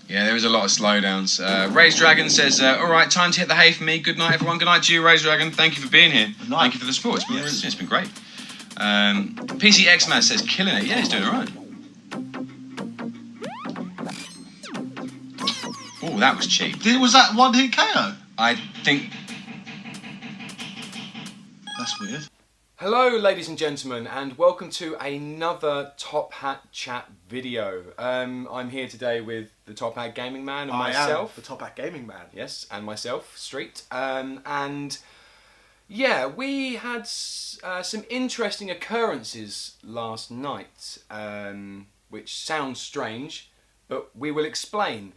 Yeah, there was a lot of slowdowns. Raised Dragon says, all right, time to hit the hay for me. Good night, everyone. Good night to you, Raised Dragon. Thank you for being here. Thank you for the support. It's been great. PC Xmas says, killing it. Yeah, he's doing all right. Oh, that was cheap. Was that one hit KO? I think... That's weird. Hello ladies and gentlemen, and welcome to another Top Hat Chat video. I'm here today with the Top Hat Gaming Man and myself. The Top Hat Gaming Man. Yes, and myself, Street. And yeah, we had some interesting occurrences last night, which sounds strange, but we will explain.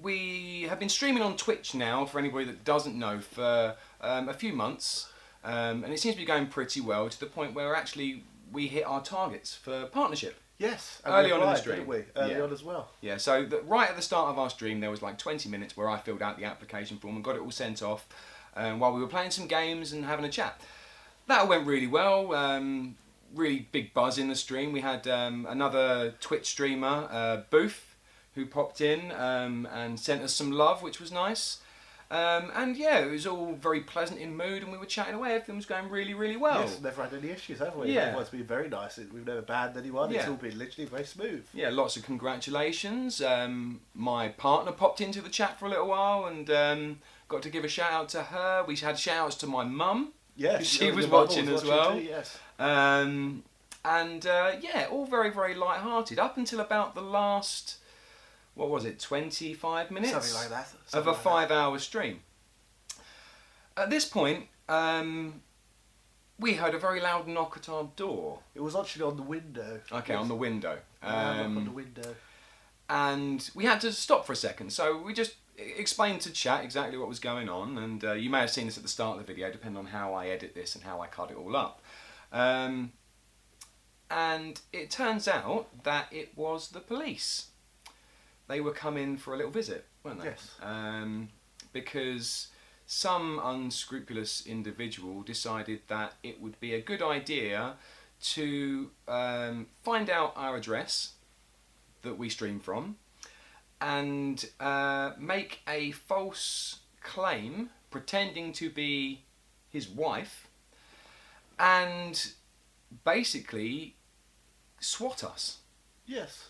We have been streaming on Twitch now, for anybody that doesn't know, for a few months. And it seems to be going pretty well, to the point where actually we hit our targets for partnership. Yes, early on in the stream. Didn't we? Early on as well. Yeah, so right at the start of our stream there was like 20 minutes where I filled out the application form and got it all sent off while we were playing some games and having a chat. That went really well, really big buzz in the stream. We had another Twitch streamer, Booth, who popped in and sent us some love, which was nice. And yeah, it was all very pleasant in mood, and we were chatting away. Everything was going really, really well. Yes, never had any issues, have we? Yeah. It's been very nice. We've never banned anyone. Yeah. It's all been literally very smooth. Yeah, lots of congratulations. My partner popped into the chat for a little while and got to give a shout out to her. We had shout outs to my mum. Yes, she was watching as well. Too, yes. Yeah, all very, very light-hearted up until about the last... What was it, 25 minutes? Something like that. Of a 5-hour stream. At this point, we heard a very loud knock at our door. It was actually on the window. Okay, on the window. On the window. And we had to stop for a second, so we just explained to chat exactly what was going on, and you may have seen this at the start of the video, depending on how I edit this and how I cut it all up. And it turns out that it was the police. They were coming for a little visit, weren't they? Yes. Because some unscrupulous individual decided that it would be a good idea to find out our address that we stream from and make a false claim pretending to be his wife and basically swat us. Yes.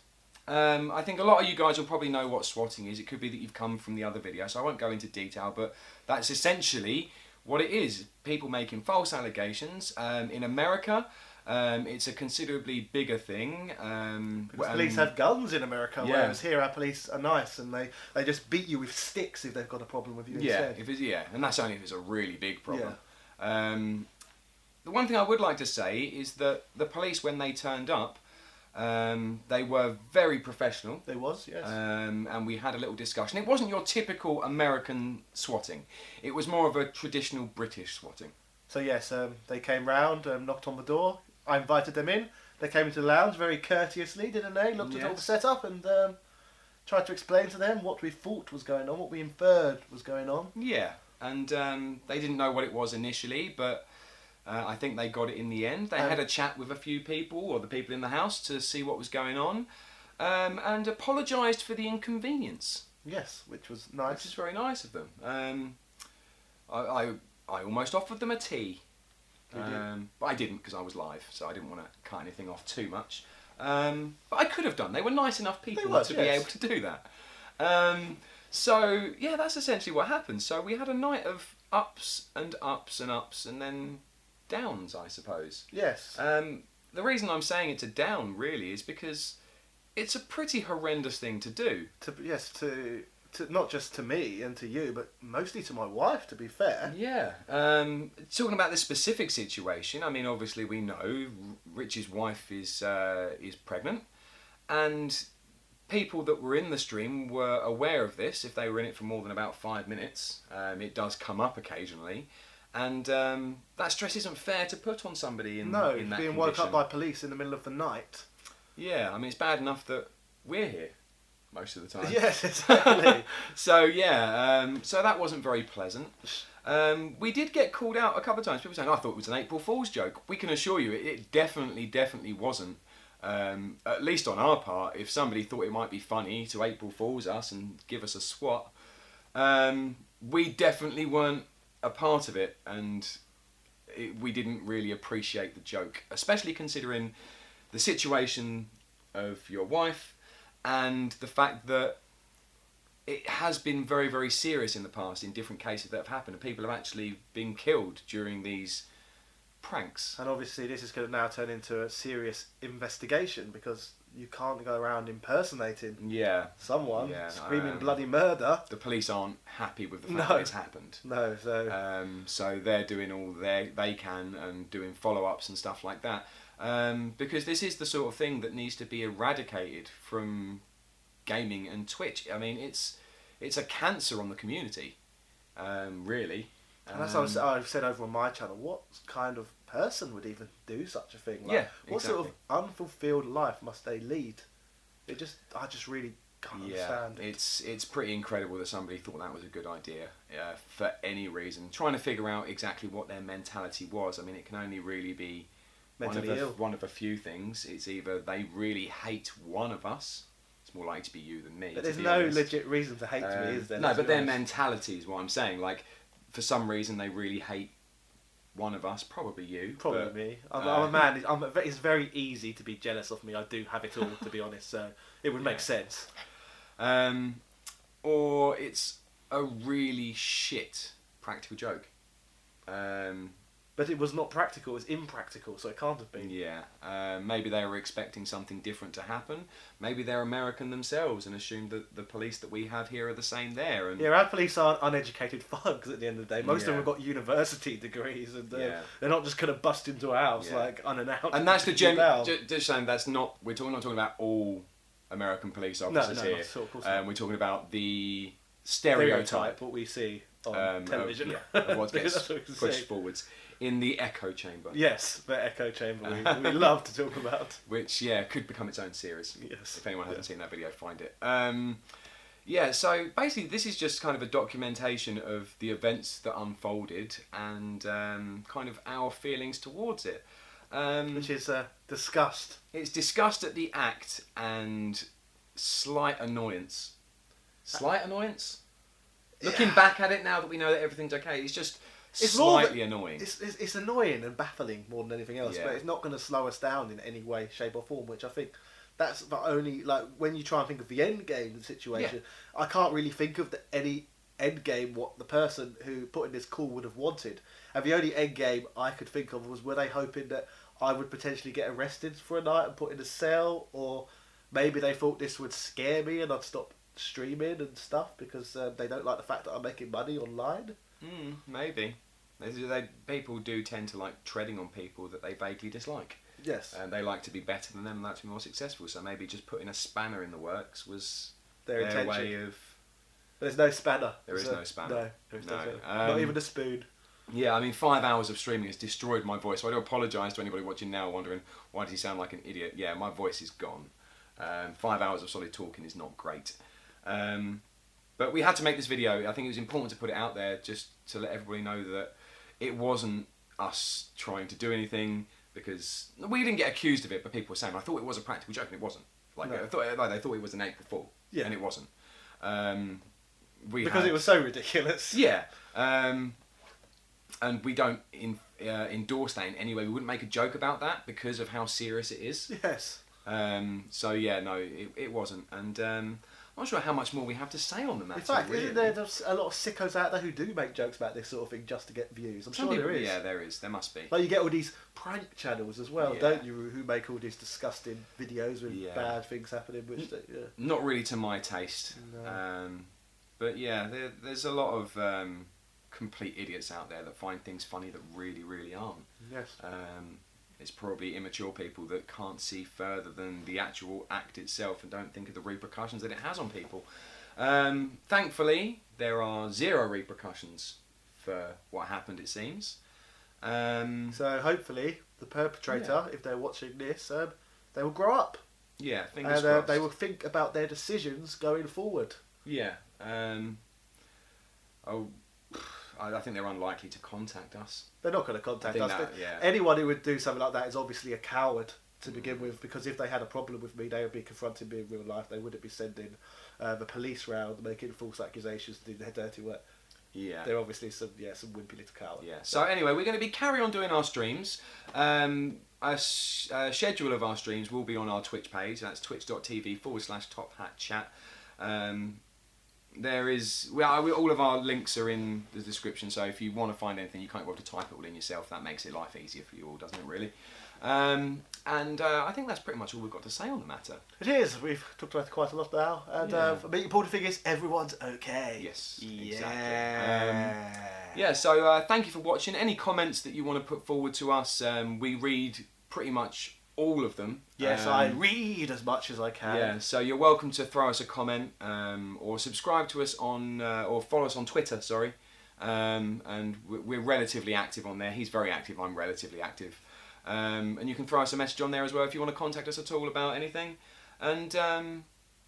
I think a lot of you guys will probably know what swatting is. It could be that you've come from the other video, so I won't go into detail, but that's essentially what it is. People making false allegations. In America, it's a considerably bigger thing. Because police have guns in America, whereas here our police are nice and they just beat you with sticks if they've got a problem with you instead. And that's only if it's a really big problem. Yeah. The one thing I would like to say is that the police, when they turned up, they were very professional. They was, yes. And we had a little discussion. It wasn't your typical American swatting. It was more of a traditional British swatting. So yes, they came round, knocked on the door. I invited them in. They came into the lounge very courteously, didn't they? Looked at all the setup and tried to explain to them what we thought was going on, what we inferred was going on. Yeah, and they didn't know what it was initially, but... I think they got it in the end. They had a chat with a few people, or the people in the house, to see what was going on, and apologised for the inconvenience. Yes, which was nice. Which is very nice of them. I almost offered them a tea, but I didn't because I was live, so I didn't want to cut anything off too much. But I could have done. They were nice enough people to be able to do that. So yeah, that's essentially what happened. So we had a night of ups and ups and ups, and then downs, I suppose. Yes. The reason I'm saying it's a down really is because it's a pretty horrendous thing to do. To not just to me and to you, but mostly to my wife, to be fair. Yeah. Talking about this specific situation, I mean, obviously we know Rich's wife is pregnant, and people that were in the stream were aware of this. If they were in it for more than about 5 minutes, it does come up occasionally. And that stress isn't fair to put on somebody in that condition. Being woke up by police in the middle of the night. Yeah, I mean, it's bad enough that we're here most of the time. Yes, exactly. So that wasn't very pleasant. We did get called out a couple of times. People saying, I thought it was an April Fool's joke. We can assure you it definitely wasn't. At least on our part, if somebody thought it might be funny to April Fool's us and give us a swat, we definitely weren't a part of it, and we didn't really appreciate the joke, especially considering the situation of your wife and the fact that it has been very, very serious in the past in different cases that have happened, and people have actually been killed during these pranks. And obviously this is going to now turn into a serious investigation, because you can't go around impersonating someone, screaming bloody murder. The police aren't happy with the fact that it's happened. No, so... so they're doing all they can and doing follow-ups and stuff like that. Because this is the sort of thing that needs to be eradicated from gaming and Twitch. I mean, it's a cancer on the community, really. And that's what I've said over on my channel. What kind of person would even do such a thing? Like, what sort of unfulfilled life must they lead? I just really can't understand. It's pretty incredible that somebody thought that was a good idea for any reason. Trying to figure out exactly what their mentality was. I mean, it can only really be one of a few things. It's either they really hate one of us. It's more likely to be you than me. But there's no legit reason to hate me, is there? No, but their mentality is what I'm saying. Like, for some reason, they really hate one of us. Probably you. Probably me. I'm a man. It's very easy to be jealous of me. I do have it all, to be honest. So it would make sense. Or it's a really shit practical joke. But it was not practical, it was impractical, so it can't have been. Yeah. Maybe they were expecting something different to happen. Maybe they're American themselves and assumed that the police that we have here are the same there. And our police aren't uneducated thugs at the end of the day. Most of them have got university degrees, and they're not just going to bust into a house like unannounced. And that's the general. Just saying, that's not. We're not talking about all American police officers here. We're talking about the stereotype what we see on television. Of what gets pushed forwards in the echo chamber. Yes, the echo chamber we love to talk about. Which could become its own series. Yes. If anyone hasn't seen that video, find it. So basically this is just kind of a documentation of the events that unfolded and kind of our feelings towards it. Which is disgust. It's disgust at the act and slight annoyance. Slight annoyance? Looking back at it now that we know that everything's okay, it's just slightly annoying. It's annoying and baffling more than anything else, but it's not going to slow us down in any way, shape or form, which I think that's the only, like, when you try and think of the end game situation, I can't really think of any end game what the person who put in this call would have wanted. And the only end game I could think of was, were they hoping that I would potentially get arrested for a night and put in a cell, or maybe they thought this would scare me and I'd stop streaming and stuff because they don't like the fact that I'm making money online. Maybe. People do tend to like treading on people that they vaguely dislike. Yes. And they like to be better than them and like to be more successful. So maybe just putting a spanner in the works was their intention. Way of... There's no spanner. There is no spanner. No, there is no spanner. Not even a spoon. Yeah, I mean, 5 hours of streaming has destroyed my voice. So I do apologise to anybody watching now wondering, why does he sound like an idiot? Yeah, my voice is gone. 5 hours of solid talking is not great. But we had to make this video. I think it was important to put it out there just to let everybody know that it wasn't us trying to do anything, because we didn't get accused of it, but people were saying, I thought it was a practical joke, and it wasn't. Like, they thought it was an April Fool, and it wasn't. Because it was so ridiculous. Yeah. And we don't endorse that in any way. We wouldn't make a joke about that because of how serious it is. Yes. So yeah, no, it wasn't. And I'm not sure how much more we have to say on the matter. In fact, really. Isn't there a lot of sickos out there who do make jokes about this sort of thing just to get views? I'm sure there is. Yeah, there is. There must be. Like, you get all these prank channels as well, don't you, who make all these disgusting videos with bad things happening. Which not really to my taste. No. But yeah, there's a lot of complete idiots out there that find things funny that really, really aren't. Yes. It's probably immature people that can't see further than the actual act itself and don't think of the repercussions that it has on people. Thankfully, there are 0 repercussions for what happened, it seems. So hopefully, the perpetrator, if they're watching this, they will grow up. Yeah, fingers crossed. They will think about their decisions going forward. Yeah. I think they're unlikely to contact us. They're not going to contact us. Anyone who would do something like that is obviously a coward. to begin with, because if they had a problem with me, they would be confronting me in real life. They wouldn't be sending the police round, making false accusations to do their dirty work. Yeah. They're obviously some wimpy little cowards. Yeah. So anyway, we're going to be carry on doing our streams. A schedule of our streams will be on our Twitch page. That's twitch.tv/TopHatChat. There is all of our links are in the description. So if you want to find anything, you can't bother to type it all in yourself. That makes it life easier for you all, doesn't it? Really. And I think that's pretty much all we've got to say on the matter. It is. We've talked about it quite a lot now. And the important thing is everyone's okay. Yes, exactly. So thank you for watching. Any comments that you want to put forward to us, we read pretty much all of them. Yes, I read as much as I can. Yeah, so you're welcome to throw us a comment or subscribe to us on, or follow us on Twitter, sorry. And we're relatively active on there. He's very active, I'm relatively active. And you can throw us a message on there as well if you want to contact us at all about anything. And do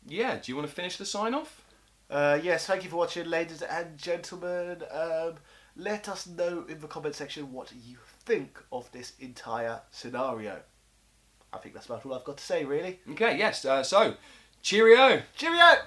you want to finish the sign off? Yes, thank you for watching, ladies and gentlemen. Let us know in the comment section what you think of this entire scenario. I think that's about all I've got to say, really. Okay, yes. So, cheerio! Cheerio!